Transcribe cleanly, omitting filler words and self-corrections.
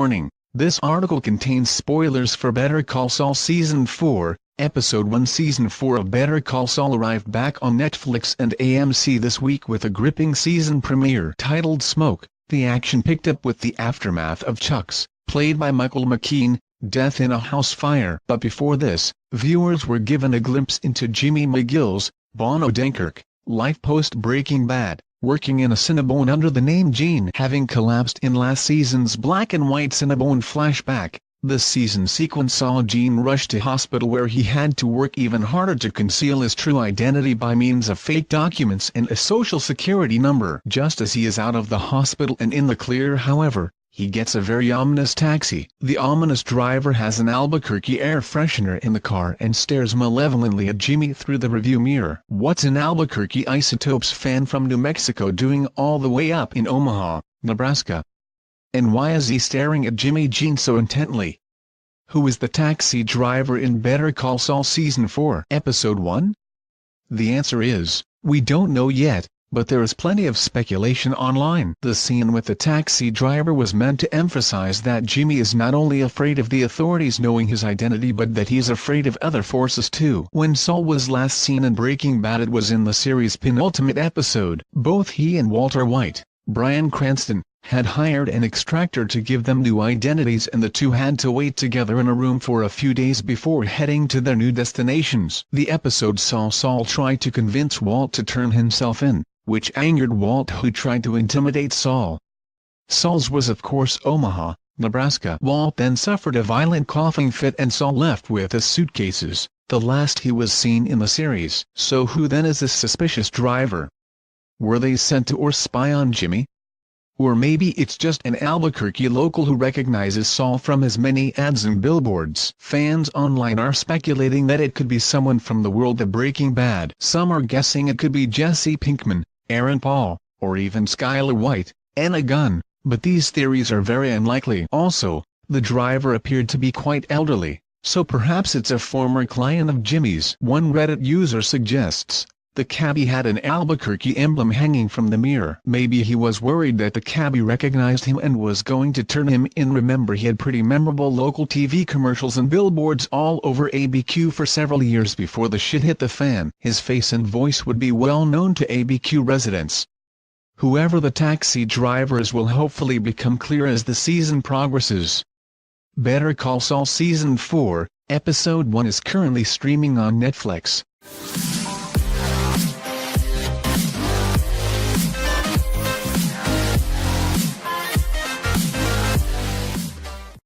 Warning: this article contains spoilers for Better Call Saul Season 4, Episode 1. Season 4 of Better Call Saul arrived back on Netflix and AMC this week with a gripping season premiere titled Smoke. The action picked up with the aftermath of Chuck's, played by Michael McKean, death in a house fire. But before this, viewers were given a glimpse into Jimmy McGill's, Bon Odenkirk, life post-Breaking Bad, working in a Cinnabon under the name Gene. Having collapsed in last season's black and white Cinnabon flashback, the season sequence saw Gene rush to hospital where he had to work even harder to conceal his true identity by means of fake documents and a social security number. Just as he is out of the hospital and in the clear, however, he gets a very ominous taxi. The ominous driver has an Albuquerque air freshener in the car and stares malevolently at Jimmy through the rearview mirror. What's an Albuquerque Isotopes fan from New Mexico doing all the way up in Omaha, Nebraska? And why is he staring at Jimmy Gene so intently? Who is the taxi driver in Better Call Saul Season 4, Episode 1? The answer is, we don't know yet, but there is plenty of speculation online. The scene with the taxi driver was meant to emphasize that Jimmy is not only afraid of the authorities knowing his identity but that he is afraid of other forces too. When Saul was last seen in Breaking Bad, it was in the series' penultimate episode. Both he and Walter White, Bryan Cranston, had hired an extractor to give them new identities, and the two had to wait together in a room for a few days before heading to their new destinations. The episode saw Saul try to convince Walt to turn himself in, which angered Walt, who tried to intimidate Saul. Saul's was of course Omaha, Nebraska. Walt then suffered a violent coughing fit and Saul left with his suitcases, the last he was seen in the series. So who then is this suspicious driver? Were they sent to or spy on Jimmy? Or maybe it's just an Albuquerque local who recognizes Saul from his many ads and billboards. Fans online are speculating that it could be someone from the world of Breaking Bad. Some are guessing it could be Jesse Pinkman, Aaron Paul, or even Skylar White, Anna Gunn, but these theories are very unlikely. Also, the driver appeared to be quite elderly, so perhaps it's a former client of Jimmy's. One Reddit user suggests the cabbie had an Albuquerque emblem hanging from the mirror. Maybe he was worried that the cabbie recognized him and was going to turn him in. Remember, he had pretty memorable local TV commercials and billboards all over ABQ for several years before the shit hit the fan. His face and voice would be well known to ABQ residents. Whoever the taxi driver is will hopefully become clear as the season progresses. Better Call Saul Season 4, Episode 1 is currently streaming on Netflix.